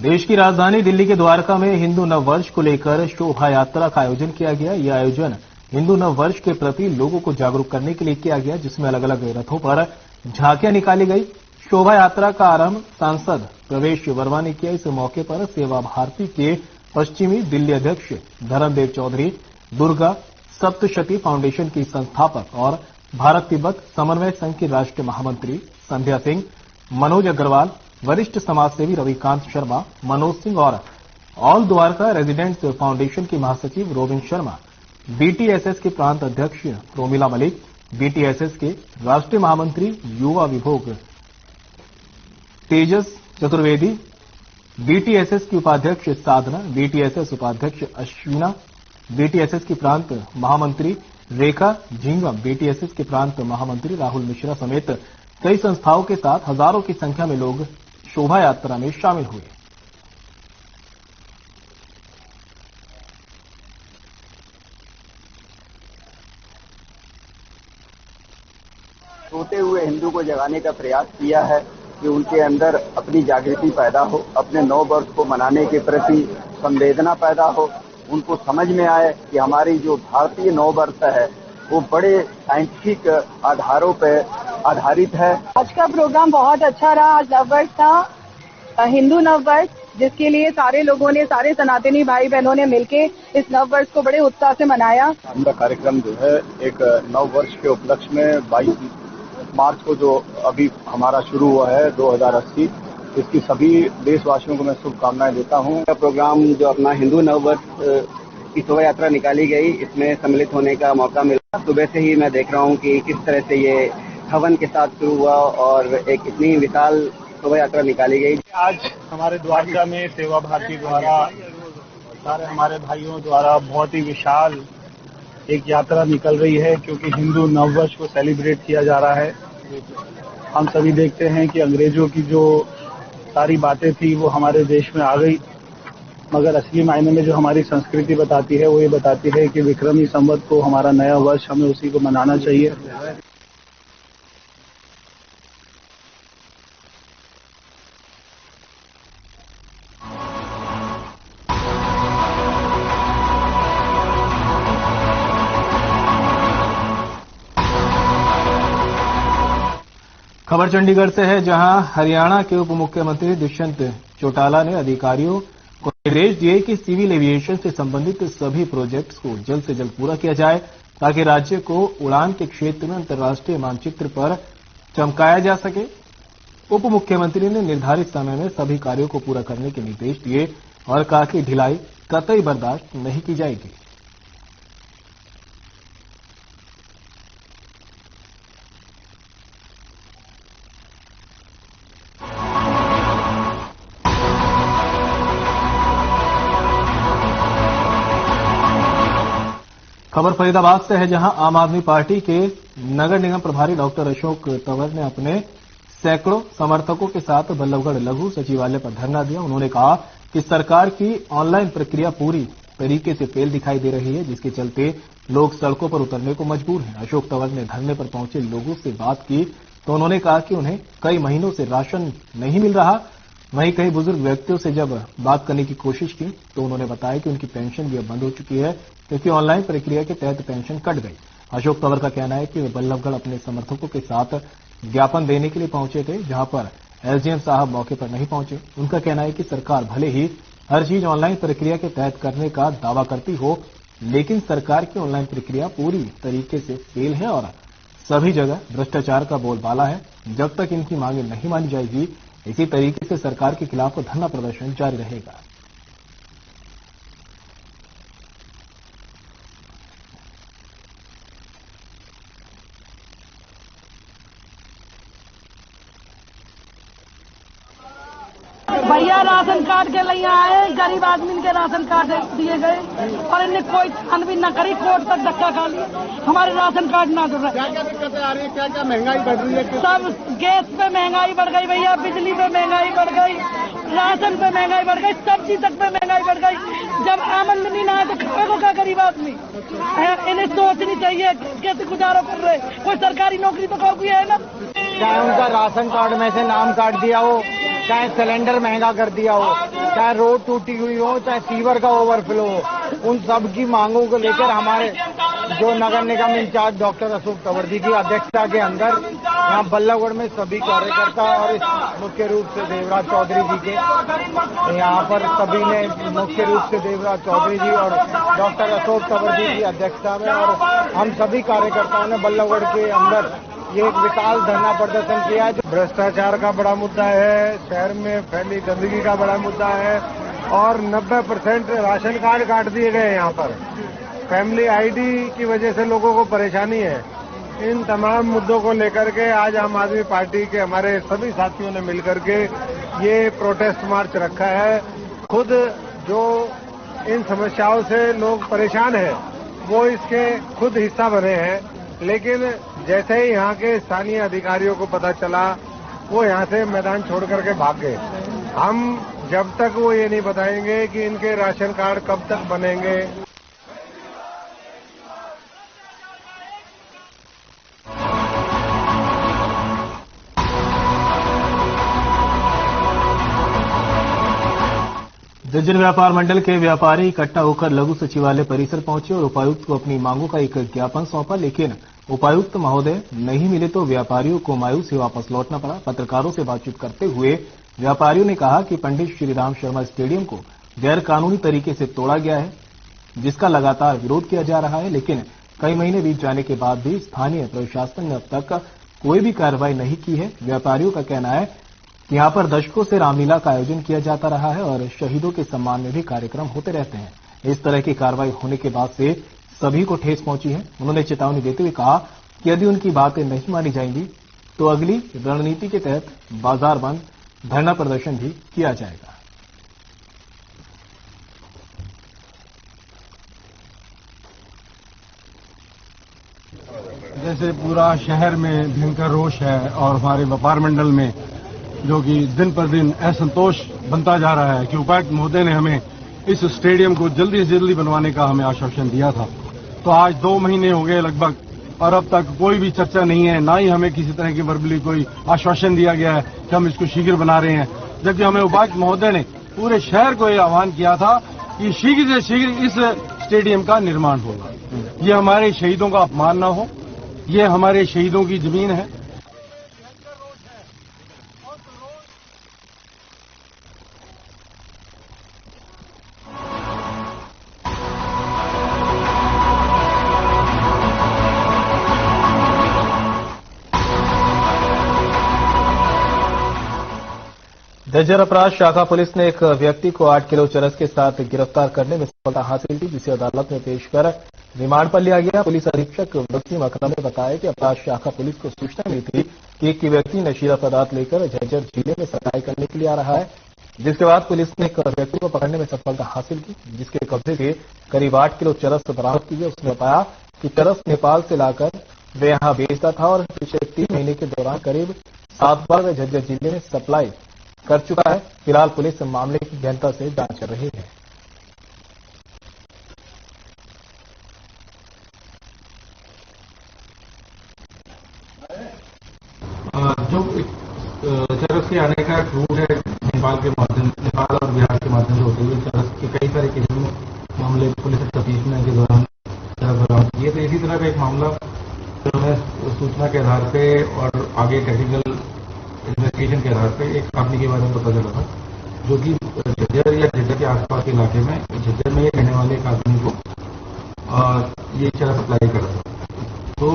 देश की राजधानी दिल्ली के द्वारका में हिंदू नववर्ष को लेकर शोभा यात्रा का आयोजन किया गया। यह आयोजन हिंदू नववर्ष के प्रति लोगों को जागरूक करने के लिए किया गया, जिसमें अलग अलग रथों पर झांकियां निकाली गई। शोभा यात्रा का आरंभ सांसद प्रवेश वर्मा ने किया। इस मौके पर सेवा भारती के पश्चिमी दिल्ली अध्यक्ष धर्मदेव चौधरी, दुर्गा सप्तशती फाउंडेशन की संस्थापक और भारत तिब्बत समन्वय संघ की राष्ट्रीय महामंत्री संध्या सिंह, मनोज अग्रवाल, वरिष्ठ समाजसेवी रविकांत शर्मा, मनोज सिंह और ऑल द्वारका रेजिडेंट्स फाउंडेशन की महासचिव रोबिन शर्मा, बीटीएसएस के प्रांत अध्यक्ष रोमिला मलिक, बीटीएसएस के राष्ट्रीय महामंत्री युवा विभोग तेजस चतुर्वेदी, बीटीएसएस की उपाध्यक्ष साधना, बीटीएसएस उपाध्यक्ष अश्विना, बीटीएसएस की प्रांत महामंत्री रेखा झिंगम, बीटीएसएस के प्रांत महामंत्री राहुल मिश्रा समेत कई संस्थाओं के साथ हजारों की संख्या में लोग शोभा यात्रा में शामिल हुए। सोते हुए हिंदू को जगाने का प्रयास किया है कि उनके अंदर अपनी जागृति पैदा हो, अपने नव वर्ष को मनाने के प्रति संवेदना पैदा हो, उनको समझ में आए कि हमारी जो भारतीय नव वर्ष है वो बड़े साइंटिफिक आधारों पर आधारित है। आज का प्रोग्राम बहुत अच्छा रहा। आज नववर्ष था, हिंदू नववर्ष, जिसके लिए सारे लोगों ने, सारे सनातनी भाई बहनों ने मिलके इस नववर्ष को बड़े उत्साह से मनाया। हमारा कार्यक्रम जो है एक नववर्ष के उपलक्ष्य में 22 मार्च को जो अभी हमारा शुरू हुआ है 2080, इसकी सभी देशवासियों को मैं शुभकामनाएं देता हूं। प्रोग्राम जो अपना हिंदू नववर्ष की शोभा यात्रा निकाली गई, इसमें सम्मिलित होने का मौका मिला। सुबह से ही मैं देख रहा हूं कि किस तरह से ये हवन के साथ शुरू हुआ और एक इतनी विशाल शोभा यात्रा निकाली गई। आज हमारे द्वारका में सेवा भारती द्वारा सारे हमारे भाइयों द्वारा बहुत ही विशाल एक यात्रा निकल रही है, क्योंकि हिंदू नववर्ष को सेलिब्रेट किया जा रहा है। हम सभी देखते हैं कि अंग्रेजों की जो सारी बातें थी वो हमारे देश में आ गई, मगर असली मायने में जो हमारी संस्कृति बताती है वो ये बताती है कि विक्रमी संवत को हमारा नया वर्ष हमें उसी को मनाना चाहिए। खबर चंडीगढ़ से है, जहां हरियाणा के उप मुख्यमंत्री दुष्यंत चौटाला ने अधिकारियों को निर्देश दिए कि सिविल एविएशन से संबंधित सभी प्रोजेक्ट्स को जल्द से जल्द पूरा किया जाए, ताकि राज्य को उड़ान के क्षेत्र में अंतर्राष्ट्रीय मानचित्र पर चमकाया जा सके। उप मुख्यमंत्री ने निर्धारित समय में सभी कार्यों को पूरा करने के निर्देश दिए और कहा कि ढिलाई कतई बर्दाश्त नहीं की जाएगी। खबर फरीदाबाद से है, जहां आम आदमी पार्टी के नगर निगम प्रभारी डॉक्टर अशोक तंवर ने अपने सैकड़ों समर्थकों के साथ बल्लभगढ़ लघु सचिवालय पर धरना दिया। उन्होंने कहा कि सरकार की ऑनलाइन प्रक्रिया पूरी तरीके से फेल दिखाई दे रही है, जिसके चलते लोग सड़कों पर उतरने को मजबूर हैं। अशोक तंवर ने धरने पर पहुंचे लोगों से बात की तो उन्होंने कहा कि उन्हें कई महीनों से राशन नहीं मिल रहा। वहीं कई बुजुर्ग व्यक्तियों से जब बात करने की कोशिश की तो उन्होंने बताया कि उनकी पेंशन भी अब बंद हो चुकी है, क्योंकि ऑनलाइन प्रक्रिया के तहत पेंशन कट गई। अशोक तंवर का कहना है कि वे बल्लभगढ़ अपने समर्थकों के साथ ज्ञापन देने के लिए पहुंचे थे, जहां पर एसडीएम साहब मौके पर नहीं पहुंचे। उनका कहना है कि सरकार भले ही हर चीज ऑनलाइन प्रक्रिया के तहत करने का दावा करती हो, लेकिन सरकार की ऑनलाइन प्रक्रिया पूरी तरीके से फेल है और सभी जगह भ्रष्टाचार का बोलबाला है। जब तक इनकी मांगे नहीं मानी जाएगी, इसी तरीके से सरकार के खिलाफ धरना प्रदर्शन जारी रहेगा। भैया राशन कार्ड के लिए आए, गरीब आदमी के राशन कार्ड दिए गए और इन्हें कोई छानबीन न करी, कोर्ट तक धक्का खा लिया, हमारे राशन कार्ड ना जुड़ रहे। क्या क्या दिक्कतें आ रही है, क्या क्या महंगाई बढ़ रही है? सब गैस पे महंगाई बढ़ गई भैया, बिजली पे महंगाई बढ़ गई, राशन पे महंगाई बढ़ गई, सब्जी तक पे महंगाई बढ़ गई। जब आमदनी ना है तो खाएगा क्या गरीब आदमी? इन्हें सोचनी चाहिए कैसे गुजारा कर रहे। कोई सरकारी नौकरी तो कोई है ना। चाहे उनका राशन कार्ड में से नाम काट दिया हो, चाहे सिलेंडर महंगा कर दिया हो, चाहे रोड टूटी हुई हो, चाहे सीवर का ओवरफ्लो हो, उन सब की मांगों को लेकर हमारे जो नगर निगम इंचार्ज डॉक्टर अशोक तंवर जी की अध्यक्षता के अंदर यहाँ बल्लभगढ़ में सभी कार्यकर्ता और मुख्य रूप से देवराज चौधरी जी के यहाँ पर सभी ने मुख्य रूप से देवराज चौधरी जी और डॉक्टर अशोक तंवर जी की अध्यक्षता में और हम सभी कार्यकर्ताओं ने बल्लभगढ़ के अंदर ये एक विशाल धरना प्रदर्शन किया है। भ्रष्टाचार का बड़ा मुद्दा है, शहर में फैली गंदगी का बड़ा मुद्दा है और 90% राशन कार्ड काट दिए गए यहाँ पर। फैमिली आईडी की वजह से लोगों को परेशानी है। इन तमाम मुद्दों को लेकर के आज आम आदमी पार्टी के हमारे सभी साथियों ने मिलकर के ये प्रोटेस्ट मार्च रखा है। खुद जो इन समस्याओं से लोग परेशान हैं वो इसके खुद हिस्सा बने हैं, लेकिन जैसे ही यहाँ के स्थानीय अधिकारियों को पता चला वो यहाँ से मैदान छोड़ करके भाग गए। हम जब तक वो ये नहीं बताएंगे कि इनके राशन कार्ड कब तक बनेंगे। जर्जर व्यापार मंडल के व्यापारी इकट्ठा होकर लघु सचिवालय परिसर पहुंचे और उपायुक्त को अपनी मांगों का एक ज्ञापन सौंपा, लेकिन उपायुक्त महोदय नहीं मिले तो व्यापारियों को मायूस ही वापस लौटना पड़ा। पत्रकारों से बातचीत करते हुए व्यापारियों ने कहा कि पंडित श्रीराम शर्मा स्टेडियम को गैर कानूनी तरीके से तोड़ा गया है, जिसका लगातार विरोध किया जा रहा है, लेकिन कई महीने बीत जाने के बाद भी स्थानीय प्रशासन ने अब तक कोई भी कार्रवाई नहीं की है। व्यापारियों का कहना है कि यहाँ पर दशकों से रामलीला का आयोजन किया जाता रहा है और शहीदों के सम्मान में भी कार्यक्रम होते रहते हैं। इस तरह की कार्रवाई होने के बाद से सभी को ठेस पहुंची है। उन्होंने चेतावनी देते हुए कहा कि यदि उनकी बातें नहीं मानी जाएंगी तो अगली रणनीति के तहत बाजार बंद, धरना प्रदर्शन भी किया जाएगा। जैसे पूरा शहर में भयंकर रोष है और हमारे व्यापार मंडल में जो कि दिन पर दिन असंतोष बनता जा रहा है कि उपायुक्त महोदय ने हमें इस स्टेडियम को जल्दी से जल्दी बनवाने का हमें आश्वासन दिया था। तो आज 2 महीने हो गए लगभग और अब तक कोई भी चर्चा नहीं है, ना ही हमें किसी तरह की वर्बली कोई आश्वासन दिया गया है कि हम इसको शीघ्र बना रहे हैं। जबकि हमें उपायुक्त महोदय ने पूरे शहर को यह आह्वान किया था कि शीघ्र से शीघ्र इस स्टेडियम का निर्माण होगा। ये हमारे शहीदों का अपमान न हो, ये हमारे शहीदों की जमीन है। जर्जर अपराध शाखा पुलिस ने एक व्यक्ति को 8 किलो चरस के साथ गिरफ्तार करने में सफलता हासिल की, जिसे अदालत में पेश कर रिमांड पर लिया गया। पुलिस अधीक्षक वसीम अकरम ने बताया कि अपराध शाखा पुलिस को सूचना मिली थी कि एक व्यक्ति नशीला पदार्थ लेकर झज्जर जिले में सप्लाई करने के लिए आ रहा है, जिसके बाद पुलिस ने एक व्यक्ति को पकड़ने में सफलता हासिल की, जिसके कब्जे से करीब 8 किलो चरस बरामद की गई। उसने बताया कि चरस नेपाल से लाकर वे यहां बेचता था और पिछले 3 महीने के दौरान करीब 7 बार वे झज्जर जिले में सप्लाई कर चुका है। फिलहाल पुलिस मामले की गहनता से जांच कर रही है। जो चरस के आने का रूट है नेपाल और बिहार के माध्यम से होते हुए चरस के कई सारे केसों में मामले पुलिस तफ्तीश में के दौरान बरामद किए। तो इसी तरह का एक मामला सूचना के आधार पे और आगे टेक्निकल इन्वेस्टिगेशन के आधार पे एक कंपनी के बारे में पता चला था, जो कि झज्जर या झज्जर के आसपास के इलाके में झज्जर में रहने वाले एक आदमी को ये चरस सप्लाई करा था। तो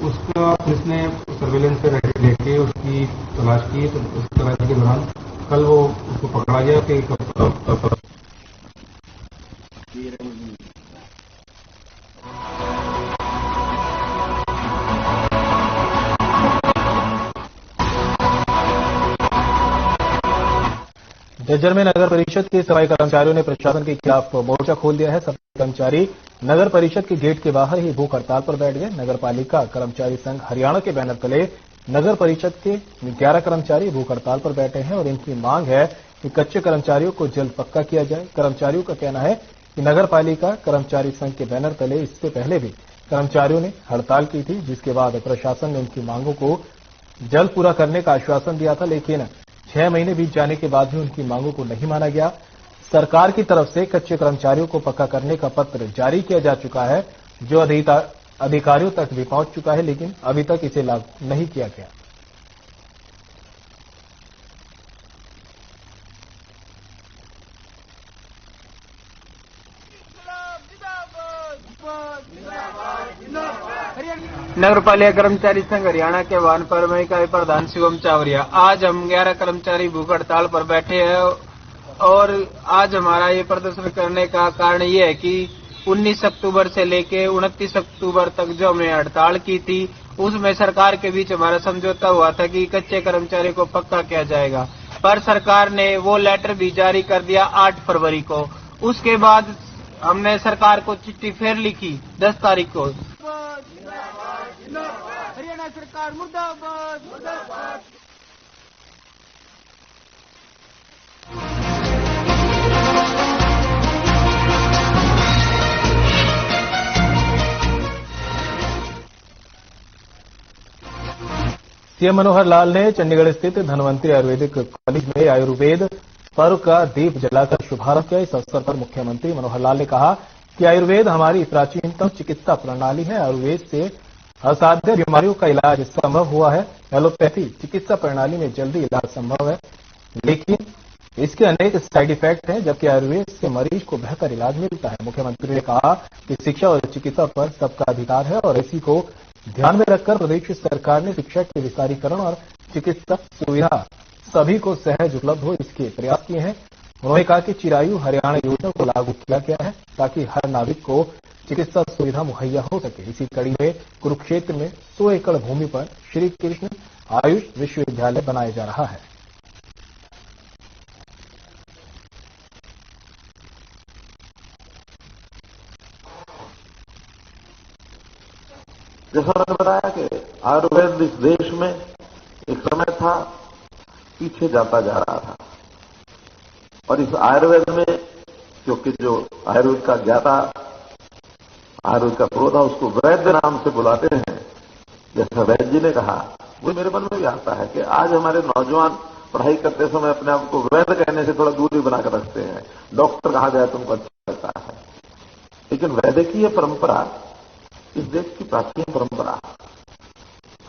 उसका पुलिस ने सर्वेलेंस पे देख के उसकी तलाश की। तो उस तलाश के दौरान कल वो उसको पकड़ा गया कि जर्जर में नगर परिषद के सफाई कर्मचारियों ने प्रशासन के खिलाफ मोर्चा खोल दिया है। सफाई कर्मचारी नगर परिषद के गेट के बाहर ही भूख हड़ताल पर बैठ गए। नगर पालिका कर्मचारी संघ हरियाणा के बैनर तले नगर परिषद के 11 कर्मचारी भूख हड़ताल पर बैठे हैं और इनकी मांग है कि कच्चे कर्मचारियों को जल्द पक्का किया जाए। कर्मचारियों का कहना है कि नगर पालिका कर्मचारी संघ के बैनर तले इससे पहले भी कर्मचारियों ने हड़ताल की थी, जिसके बाद प्रशासन ने उनकी मांगों को जल्द पूरा करने का आश्वासन दिया था, लेकिन 6 महीने बीत जाने के बाद भी उनकी मांगों को नहीं माना गया। सरकार की तरफ से कच्चे कर्मचारियों को पक्का करने का पत्र जारी किया जा चुका है, जो अधिकारियों तक भी पहुंच चुका है, लेकिन अभी तक इसे लागू नहीं किया गया। नगर पालिका कर्मचारी संघ हरियाणा के वानपर इकाई प्रधान शिवम चावरिया। आज हम 11 कर्मचारी भूख हड़ताल पर बैठे हैं और आज हमारा ये प्रदर्शन करने का कारण ये है कि 19 अक्टूबर से लेके 29 अक्टूबर तक जो हमने हड़ताल की थी, उसमें सरकार के बीच हमारा समझौता हुआ था कि कच्चे कर्मचारी को पक्का किया जाएगा, पर सरकार ने वो लेटर भी जारी कर दिया 8 फरवरी को। उसके बाद हमने सरकार को चिट्ठी फिर लिखी 10 तारीख को। हरियाणा सरकार मुर्दाबाद, मुर्दाबाद। सीएम मनोहर लाल ने चंडीगढ़ स्थित धन्वंतरी आयुर्वेदिक कॉलेज में आयुर्वेद पर्व का दीप जलाकर शुभारंभ किया। इस अवसर पर मुख्यमंत्री मनोहर लाल ने कहा कि आयुर्वेद हमारी प्राचीनतम चिकित्सा प्रणाली है। आयुर्वेद से असाध्य बीमारियों का इलाज संभव हुआ है। एलोपैथी चिकित्सा प्रणाली में जल्दी इलाज संभव है, लेकिन इसके अनेक साइड इफेक्ट हैं, जबकि आयुर्वेद से मरीज को बेहतर इलाज मिलता है। मुख्यमंत्री ने कहा कि शिक्षा और चिकित्सा पर सबका अधिकार है और इसी को ध्यान में रखकर प्रदेश सरकार ने शिक्षा के विस्तारीकरण और चिकित्सा सुविधा सभी को सहज उपलब्ध हो, इसके प्रयास किए हैं। उन्होंने कहा कि चिरायु हरियाणा योजना को लागू किया गया है ताकि हर नागरिक को चिकित्सा सुविधा मुहैया हो सके। इसी कड़ी में कुरुक्षेत्र में 100 एकड़ भूमि पर श्री कृष्ण आयुष विश्वविद्यालय बनाया जा रहा है। जैसा मैंने बताया कि आयुर्वेद इस देश में एक समय था पीछे जाता जा रहा था, और इस आयुर्वेद में क्योंकि जो आयुर्वेद का ज्ञाता, आयुर्वेद का प्रोधा उसको वैद्य नाम से बुलाते हैं, जैसा वैद्य जी ने कहा, वो मेरे मन में भी आता है कि आज हमारे नौजवान पढ़ाई करते समय अपने आप को वैद्य कहने से थोड़ा दूरी बनाकर रखते हैं। डॉक्टर कहा जाए तो उनको अच्छा लगता है, लेकिन वैद्य की यह परंपरा इस देश की प्राचीन परंपरा।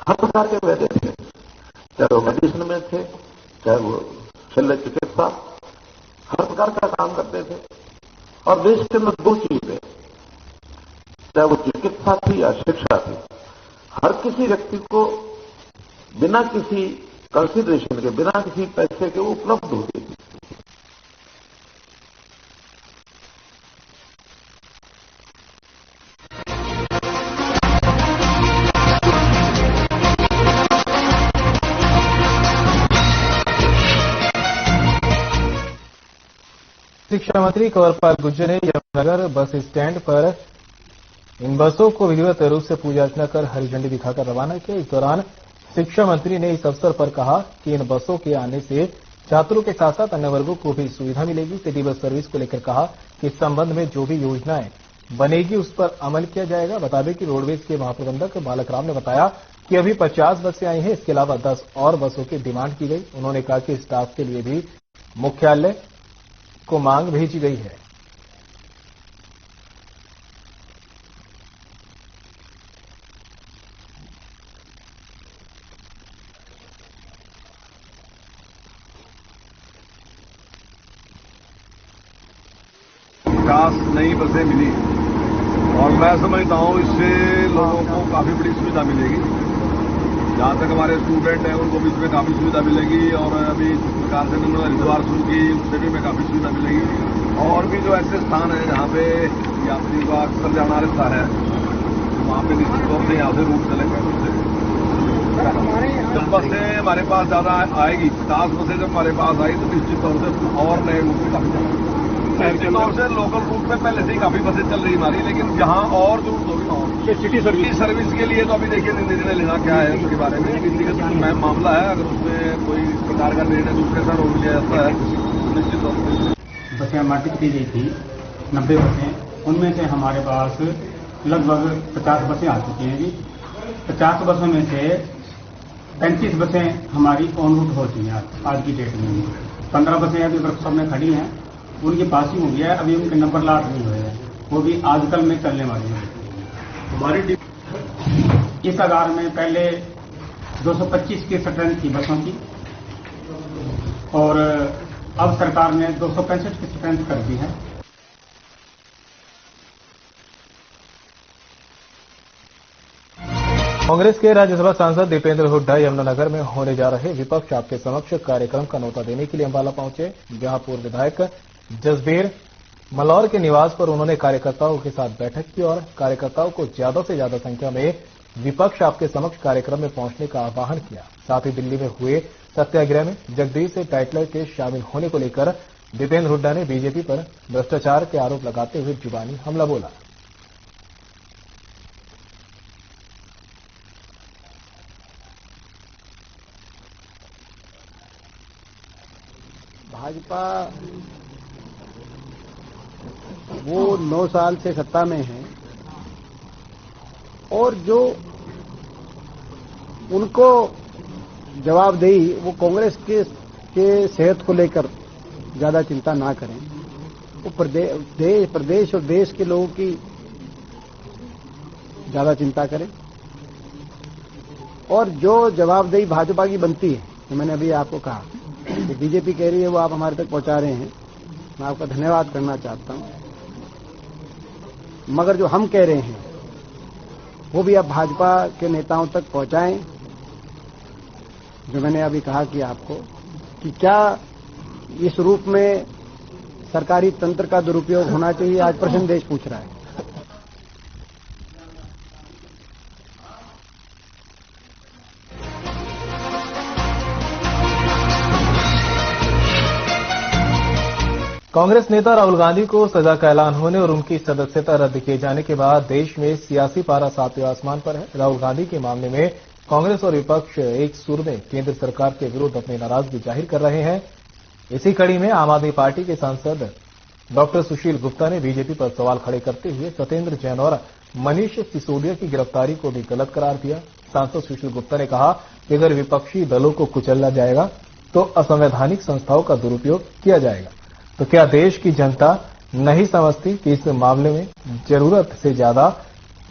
हर प्रकार के वैद्य थे, चाहे वो मेडिसिन में थे, चाहे वो शल्य चिकित्सा, हर प्रकार का काम करते थे। और देश के अंदर 2 चीजें, चाहे वो चिकित्सा थी या शिक्षा थी, हर किसी व्यक्ति को बिना किसी कंसिडरेशन के, बिना किसी पैसे के वो उपलब्ध होती थी। शिक्षा मंत्री कंवरपाल गुर्जर ने यमुनानगर बस स्टैंड पर इन बसों को विधिवत रूप से पूजा अर्चना कर हरी झंडी दिखाकर रवाना किया। इस दौरान शिक्षा मंत्री ने इस अवसर पर कहा कि इन बसों के आने से छात्रों के साथ साथ अन्य वर्गों को भी सुविधा मिलेगी। सिटी बस सर्विस को लेकर कहा कि इस संबंध में जो भी योजनाएं बनेगी उस पर अमल किया जाएगा। बता दें कि रोडवेज के महाप्रबंधक बालक राम ने बताया कि अभी 50 बसें आई हैं, इसके अलावा 10 और बसों की डिमांड की गई। उन्होंने कहा कि स्टाफ के लिए भी मुख्यालय को मांग भेजी गई है। नई बसें मिली और मैं समझता हूं इससे लोगों को काफी बड़ी सुविधा मिलेगी। जहां तक हमारे स्टूडेंट हैं उनको भी इसमें काफी सुविधा मिलेगी, और अभी जिस प्रकार से उन्होंने हरिद्वार शुरू की उससे भी हमें काफी सुविधा मिलेगी। और भी जो ऐसे स्थान है जहां पे यात्री का अक्सर जाना रहता है, वहां पे निश्चित तौर से यहाँ से रूट चलेंगे। जब बसें हमारे पास ज्यादा आएगी, 50 बसें जब हमारे पास आई तो निश्चित तौर से और नए रूट पे काफी निश्चित तौर से लोकल रूट पे पहले से ही काफी बसें चल रही हमारी, लेकिन जहां और जो होगी ना सिटी सर्विस के लिए तो अभी देखिए निर्णय लेना क्या है उसके बारे में। व्यक्तिगत मामला है, अगर उसमें कोई इस प्रकार का निर्णय दूसरे साथ रोक लिया जाता है तो निश्चित तौर से बसें आवंटित की गई थी 90 बसें, उनमें से हमारे पास लगभग 50 बसें आ चुकी हैं जी। 50 बसों में से 35 बसें हमारी ऑन रूट हो चुकी हैं आज की डेट में। 15 बसें अभी वर्कशॉप में खड़ी हैं उनकी पासिंग हो गया है, अभी उनके नंबर लाट नहीं हुए हैं, वो भी आजकल में चलने वाली है। हमारी इस आगार में पहले 225 की स्ट्रेंथ थी बसों की और अब सरकार ने 265 की स्ट्रेंथ कर दी है। कांग्रेस के राज्यसभा सांसद दीपेंद्र हुड्डा यमुनानगर में होने जा रहे विपक्ष आपके समक्ष कार्यक्रम का न्योता देने के लिए अंबाला पहुंचे, जहां पूर्व विधायक जसबीर मलौर के निवास पर उन्होंने कार्यकर्ताओं के साथ बैठक की और कार्यकर्ताओं को ज्यादा से ज्यादा संख्या में विपक्ष आपके समक्ष कार्यक्रम में पहुंचने का आह्वान किया। साथ ही दिल्ली में हुए सत्याग्रह में जगदीश से टाइटलर के शामिल होने को लेकर दीपेंद्र हुड्डा ने बीजेपी पर भ्रष्टाचार के आरोप लगाते हुए जुबानी हमला बोला। भाजपा वो 9 साल से सत्ता में है और जो उनको जवाबदेही वो कांग्रेस के सेहत को लेकर ज्यादा चिंता ना करें, वो प्रदेश और देश के लोगों की ज्यादा चिंता करें। और जो जवाबदेही भाजपा की बनती है, तो मैंने अभी आपको कहा कि बीजेपी कह रही है वो आप हमारे तक पहुंचा रहे हैं, मैं आपका धन्यवाद करना चाहता हूं, मगर जो हम कह रहे हैं वो भी आप भाजपा के नेताओं तक पहुंचाएं। जो मैंने अभी कहा कि आपको कि क्या इस रूप में सरकारी तंत्र का दुरुपयोग होना चाहिए, आज प्रश्न देश पूछ रहा है। कांग्रेस नेता राहुल गांधी को सजा का ऐलान होने और उनकी सदस्यता रद्द किए जाने के बाद देश में सियासी पारा सातवें आसमान पर है। राहुल गांधी के मामले में कांग्रेस और विपक्ष एक सुर में केंद्र सरकार के विरुद्ध अपनी नाराजगी जाहिर कर रहे हैं। इसी कड़ी में आम आदमी पार्टी के सांसद डॉक्टर सुशील गुप्ता ने बीजेपी पर सवाल खड़े करते हुए सत्येंद्र जैन और मनीष सिसोदिया की गिरफ्तारी को भी गलत करार दिया। सांसद सुशील गुप्ता ने कहा कि अगर विपक्षी दलों को कुचला जाएगा तो असंवैधानिक संस्थाओं का दुरुपयोग किया जाएगा। तो क्या देश की जनता नहीं समझती कि इस मामले में जरूरत से ज्यादा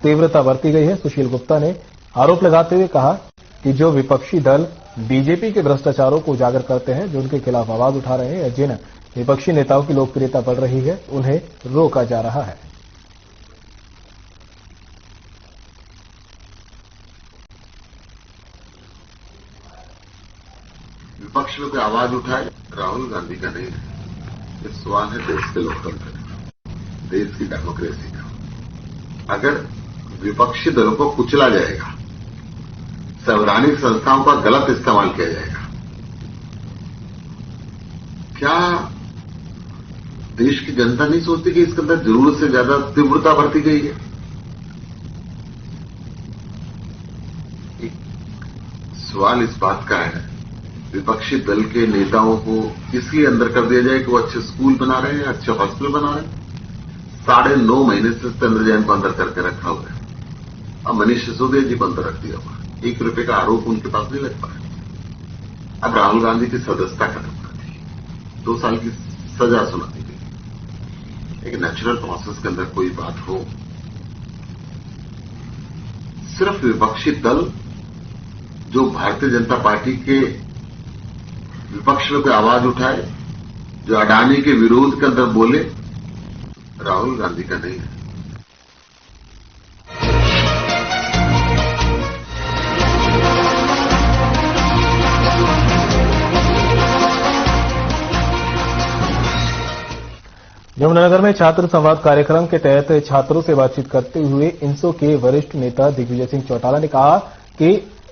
तीव्रता बरती गई है? सुशील गुप्ता ने आरोप लगाते हुए कहा कि जो विपक्षी दल बीजेपी के भ्रष्टाचारों को उजागर करते हैं, जो उनके खिलाफ आवाज उठा रहे हैं या जिन विपक्षी नेताओं की लोकप्रियता बढ़ रही है, उन्हें रोका जा रहा है। विपक्ष में कोई आवाज उठाए, राहुल गांधी का नहीं है। ये सवाल है देश के लोकतंत्र का, देश की डेमोक्रेसी का। अगर विपक्षी दलों को कुचला जाएगा, संवैधानिक संस्थाओं का गलत इस्तेमाल किया जाएगा, क्या देश की जनता नहीं सोचती कि इसके अंदर जरूरत से ज्यादा तीव्रता बरती गई है? एक सवाल इस बात का है, विपक्षी दल के नेताओं को इसलिए अंदर कर दिया जाए कि वो अच्छे स्कूल बना रहे हैं, अच्छे हॉस्पिटल बना रहे हैं। 9.5 महीने से सत्येंद्र जैन को अंदर करके रखा हुआ है, अब मनीष सिसोदिया जी को अंदर रख दिया हुआ है। 1 रुपए का आरोप उनके पास नहीं लग पाया। अब राहुल गांधी की सदस्यता खत्म कर दी, 2 साल की सजा सुना दी गई। एक नेचुरल प्रोसेस के अंदर कोई बात हो, सिर्फ विपक्षी दल जो भारतीय जनता पार्टी के विपक्ष में कोई आवाज उठाए, जो अडानी के विरोध के अंदर बोले, राहुल गांधी का नहीं है। यमुनानगर में छात्र संवाद कार्यक्रम के तहत छात्रों से बातचीत करते हुए इंसो के वरिष्ठ नेता दिग्विजय सिंह चौटाला ने कहा कि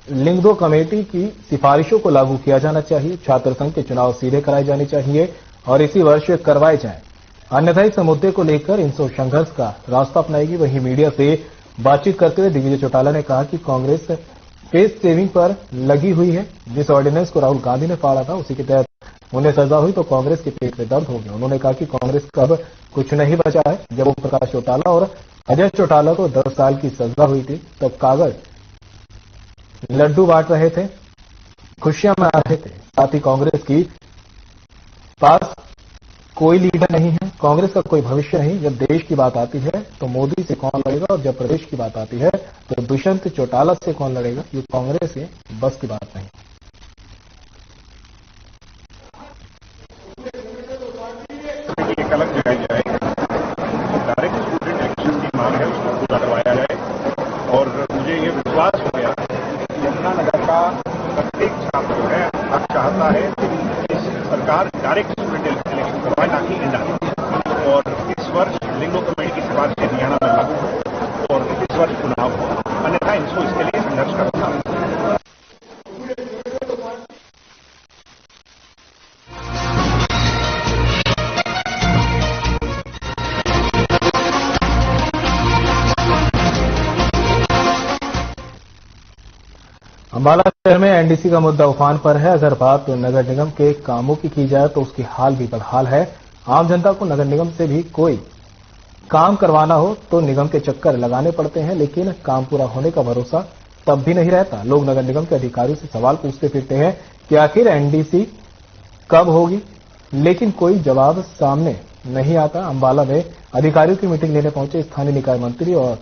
लिंगदो कमेटी की सिफारिशों को लागू किया जाना चाहिए, छात्र संघ के चुनाव सीधे कराए जाने चाहिए और इसी वर्ष करवाए जाएं। अन्यथा इस मुद्दे को लेकर इंसो संघर्ष का रास्ता अपनाएगी। वहीं मीडिया से बातचीत करते हुए दिग्विजय चौटाला ने कहा कि कांग्रेस फेस सेविंग पर लगी हुई है। जिस ऑर्डिनेंस को राहुल गांधी ने फाड़ा था, उसी के तहत उन्हें सजा हुई तो कांग्रेस के पेट में दर्द हो गया। उन्होंने कहा कि कांग्रेस का अब कुछ नहीं बचा है। जब ओम प्रकाश चौटाला और अजय चौटाला को 10 साल की सजा हुई थी, तब कागज लड्डू बांट रहे थे, खुशियां मना रहे थे। साथ ही कांग्रेस की पास कोई लीडर नहीं है, कांग्रेस का कोई भविष्य नहीं। जब देश की बात आती है तो मोदी से कौन लड़ेगा, और जब प्रदेश की बात आती है तो दुष्यंत चौटाला से कौन लड़ेगा, ये कांग्रेस के बस की बात नहीं। एक अलग जगाई जाएगी, डायरेक्ट स्टूडेंट एक्शन की मांग है, उसको पूरा करवाया जाए। और मुझे ये विश्वास हो गया कि यमुनानगर का प्रत्येक छात्र जो है अब चाहता है कि सरकार डायरेक्ट स्टूडेंट इलेक्शन करवाए, ना कि इंडा। और इस वर्ष लिंगो कमेटी की सिफारिश हरियाणा में लागू हो और इस वर्ष चुनाव हो, अन्यथा इनको इसके लिए संघर्ष करना है। अंबाला शहर में एनडीसी का मुद्दा उफान पर है। अगर बात नगर निगम के कामों की जाए तो उसकी हाल भी बदहाल है। आम जनता को नगर निगम से भी कोई काम करवाना हो तो निगम के चक्कर लगाने पड़ते हैं, लेकिन काम पूरा होने का भरोसा तब भी नहीं रहता। लोग नगर निगम के अधिकारियों से सवाल पूछते फिरते हैं कि आखिर एनडीसी कब होगी, लेकिन कोई जवाब सामने नहीं आता। अंबाला में अधिकारियों की मीटिंग लेने पहुंचे स्थानीय निकाय मंत्री और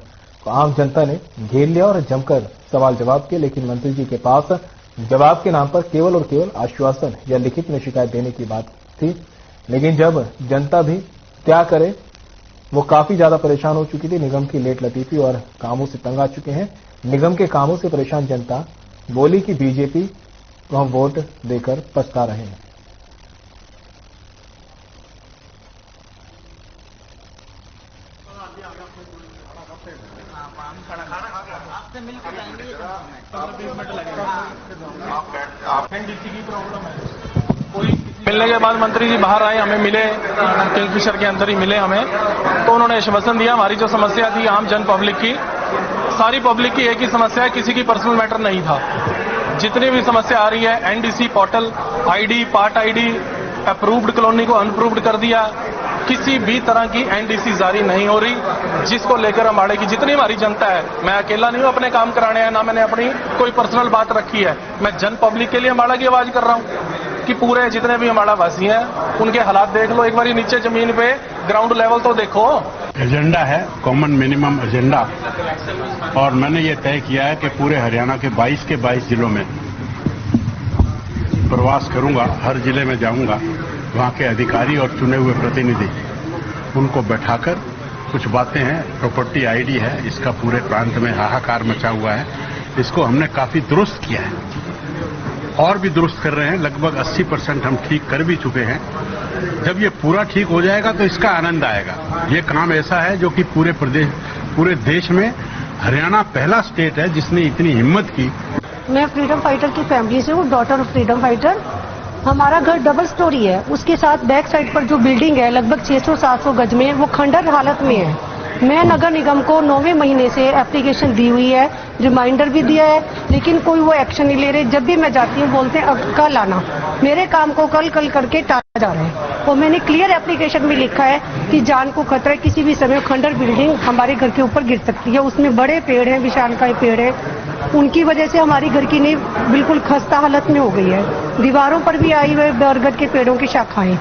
आम जनता ने घेर लिया और जमकर सवाल जवाब किए, लेकिन मंत्री जी के पास जवाब के नाम पर केवल और केवल आश्वासन या लिखित में शिकायत देने की बात थी। लेकिन जब जनता भी क्या करे, वो काफी ज्यादा परेशान हो चुकी थी। निगम की लेट लतीफी और कामों से तंग आ चुके हैं। निगम के कामों से परेशान जनता बोली कि बीजेपी को हम वोट देकर पछता रहे हैं। मिलने के बाद मंत्री जी बाहर आए, हमें मिले, किंगफिशर के अंदर ही मिले हमें, तो उन्होंने आश्वासन दिया हमारी जो समस्या थी आम जन पब्लिक की, सारी पब्लिक की एक ही समस्या है, किसी की पर्सनल मैटर नहीं था। जितनी भी समस्या आ रही है NDC portal, ID, part ID, approved colony को अनप्रूव्ड कर दिया, किसी भी तरह की एनडीसी जारी नहीं हो रही, जिसको लेकर अम्बाड़े की जितनी हमारी जनता है, मैं अकेला नहीं हूं अपने काम कराने आया, ना मैंने अपनी कोई पर्सनल बात रखी है, मैं जन पब्लिक के लिए अम्बाड़ा की आवाज कर रहा हूं कि पूरे जितने भी अम्बाड़ा वासी हैं उनके हालात देख लो, एक बार नीचे जमीन पे ग्राउंड लेवल तो देखो। एजेंडा है कॉमन मिनिमम एजेंडा, और मैंने ये तय किया है कि पूरे हरियाणा के 22 के 22 जिलों में प्रवास करूंगा, हर जिले में जाऊंगा, वहां के अधिकारी और चुने हुए प्रतिनिधि उनको बैठाकर कुछ बातें हैं, प्रॉपर्टी आईडी है, इसका पूरे प्रांत में हाहाकार मचा हुआ है, इसको हमने काफी दुरुस्त किया है और भी दुरुस्त कर रहे हैं, लगभग 80% हम ठीक कर भी चुके हैं। जब ये पूरा ठीक हो जाएगा तो इसका आनंद आएगा। ये काम ऐसा है जो कि पूरे देश में हरियाणा पहला स्टेट है जिसने इतनी हिम्मत की। मैं फ्रीडम फाइटर की फैमिली से हूँ, डॉटर ऑफ फ्रीडम फाइटर। हमारा घर डबल स्टोरी है, उसके साथ बैक साइड पर जो बिल्डिंग है लगभग 600-700 गज में, वो खंडर हालत में है। मैं नगर निगम को 9वें महीने से एप्लीकेशन दी हुई है, रिमाइंडर भी दिया है, लेकिन कोई वो एक्शन नहीं ले रहे। जब भी मैं जाती हूँ बोलते हैं अब कल आना, मेरे काम को कल करके टाला जा रहा है। और मैंने क्लियर एप्लीकेशन में लिखा है कि जान को खतरा है, किसी भी समय खंडर बिल्डिंग हमारे घर के ऊपर गिर सकती है। उसमें बड़े पेड़ हैं, विशालकाय पेड़ है, उनकी वजह से हमारी घर की नींव बिल्कुल खस्ता हालत में हो गई है। दीवारों पर भी आई हुए बरगद के पेड़ों की शाखाएं।